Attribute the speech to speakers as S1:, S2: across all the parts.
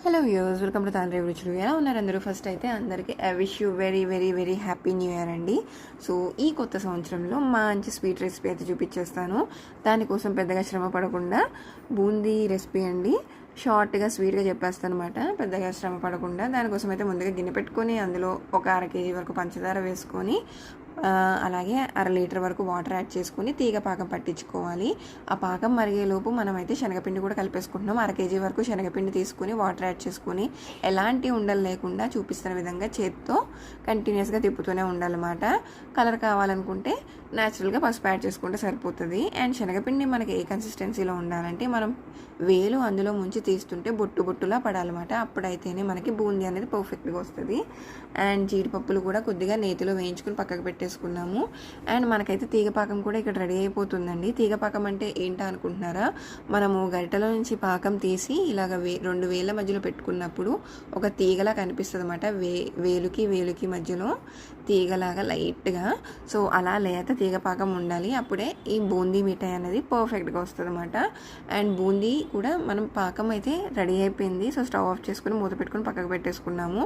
S1: Hello viewers, welcome to తాండ్రి రుచులు. ఎలా ఉన్నారు అందరూ? ఫస్ట్ అయితే అందరికీ I wish you very very very happy new year అండి. సో ఈ కొత్త సంవత్సరంలో మంచి స్వీట్ రెసిపీ అయితే చూపించేస్తాను. దానికోసం పెద్దగా శ్రమ పడకుండా బూందీ రెసిపీ అండి. షార్ట్గా స్వీట్గా చెప్పేస్తాను అనమాట, పెద్దగా శ్రమ పడకుండా. దానికోసం అయితే ముందుగా గిన్నె పెట్టుకొని అందులో ఒక 1/2 kg వరకు పంచదార వేసుకొని అలాగే 1/2 లీటర్ వరకు వాటర్ యాడ్ చేసుకొని తీగ పాకం పట్టించుకోవాలి. ఆ పాకం మరిగేలోపు మనమైతే శనగపిండి కూడా కలిపేసుకుంటున్నాం. 1/2 kg వరకు శనగపిండి తీసుకుని వాటర్ యాడ్ చేసుకొని ఎలాంటి ఉండలు లేకుండా చూపిస్తున్న విధంగా చేత్తో కంటిన్యూస్గా తిప్పుతూనే ఉండాలన్నమాట. కలర్ కావాలనుకుంటే న్యాచురల్గా పసుపు యాడ్ చేసుకుంటే సరిపోతుంది. అండ్ శనగపిండి మనకి ఏ కన్సిస్టెన్సీలో ఉండాలంటే మనం వేలు అందులో ముంచి తీస్తుంటే బొట్టు బొట్టులా పడాలన్నమాట. అప్పుడైతేనే మనకి బూందీ అనేది పర్ఫెక్ట్గా వస్తుంది. అండ్ జీడిపప్పులు కూడా కొద్దిగా నేతిలో వేయించుకుని పక్కకు పెట్టేసుకున్నాము. అండ్ మనకైతే తీగపాకం కూడా ఇక్కడ రెడీ అయిపోతుందండి. తీగపాకం అంటే ఏంటా అనుకుంటున్నారా? మనము గరిటెలో నుంచి పాకం తీసి ఇలాగ 2 వేల మధ్యలో పెట్టుకున్నప్పుడు ఒక తీగలా కనిపిస్తుంది అనమాట. వేలుకి మధ్యలో తీగలాగా లైట్గా. సో అలా లేత తీగపాకం ఉండాలి. అప్పుడే ఈ బూందీ మిఠాయి అనేది పర్ఫెక్ట్గా వస్తుంది అనమాట. అండ్ బూందీ కూడా మనం పాకం అయితే రెడీ అయిపోయింది. సో స్టవ్ ఆఫ్ చేసుకుని మూత పెట్టుకుని పక్కకు పెట్టేసుకున్నాము.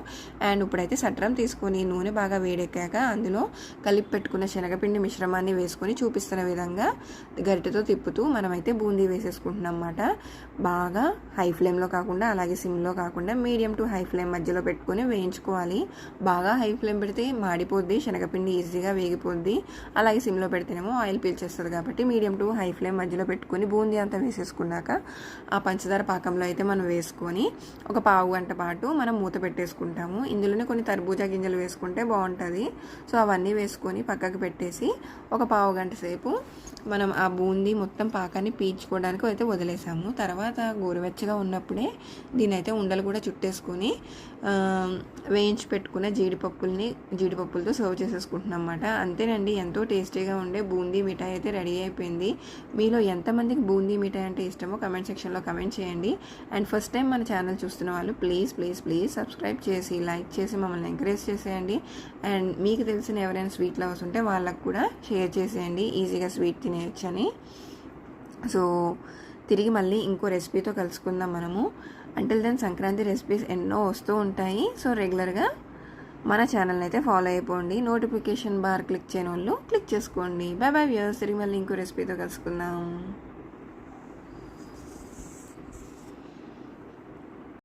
S1: అండ్ ఇప్పుడైతే సట్రం తీసుకొని నూనె బాగా వేడెక్కాక అందులో కలిపి పెట్టుకున్న శనగపిండి మిశ్రమాన్ని వేసుకొని చూపిస్తున్న విధంగా గరిటెతో తిప్పుతూ మనమైతే బూందీ వేసేసుకుంటున్నాం అన్నమాట. బాగా హై ఫ్లేమ్లో కాకుండా అలాగే సిమ్లో కాకుండా మీడియం టు హై ఫ్లేమ్ మధ్యలో పెట్టుకొని వేయించుకోవాలి. బాగా హై ఫ్లేమ్ పెడితే మాడిపోద్ది, శనగపిండి ఈజీగా వేగిపోద్ది. అలాగే సిమ్లో పెడితేనేమో ఆయిల్ పీల్చేస్తుంది. కాబట్టి మీడియం టు హై ఫ్లేమ్ మధ్యలో పెట్టుకొని బూందీ అంతా వేసేసుకున్నాక ఆ పంచదార పాకంలో అయితే మనం వేసుకొని ఒక పావు గంట పాటు మనం మూత పెట్టేసుకుంటాము. ఇందులోనే కొన్ని తర్బూజా గింజలు వేసుకుంటే బాగుంటుంది. సో అవన్నీ వేసుకొని పక్కకు పెట్టేసి ఒక పావు గంట సేపు మనం ఆ బూందీ మొత్తం పాకాన్ని పీల్చుకోవడానికి అయితే వదిలేసాము. తర్వాత గోరువెచ్చగా ఉన్నప్పుడే దీని అయితే ఉండలు కూడా చుట్టేసుకొని వేయించి పెట్టుకున్న జీడిపప్పులతో సర్వ్ చేసేసుకుంటున్నాం అన్నమాట. అంతేనండి, ఎంతో టేస్టీగా ఉండే బూందీ మిఠాయి అయితే రెడీ అయిపోయింది. మీలో ఎంతమందికి బూందీ మిఠాయి అంటే ఇష్టమో కమెంట్ సెక్షన్లో కమెంట్ చేయండి. అండ్ ఫస్ట్ టైం మన ఛానల్ చూస్తున్న వాళ్ళు ప్లీజ్ సబ్స్క్రైబ్ చేసి లైక్ చేసి మమ్మల్ని ఎంకరేజ్ చేసేయండి. అండ్ మీకు తెలిసిన ఎవరైనా స్వీట్ లవర్స్ ఉంటే వాళ్ళకు కూడా షేర్ చేసేయండి, ఈజీగా స్వీట్ తినేయచ్చని. సో తిరిగి మళ్ళీ ఇంకో రెసిపీతో కలుసుకుందాం మనము. అంటిల్ దెన్ సంక్రాంతి రెసిపీస్ ఎన్నో వస్తూ ఉంటాయి. సో రెగ్యులర్గా మన ఛానల్ని అయితే ఫాలో అయిపోండి. నోటిఫికేషన్ బార్ క్లిక్ చేయని వాళ్ళు క్లిక్ చేసుకోండి. బై బై వ్యూవర్స్, తిరిగి మళ్ళీ ఇంకో రెసిపీతో కలుసుకుందాం.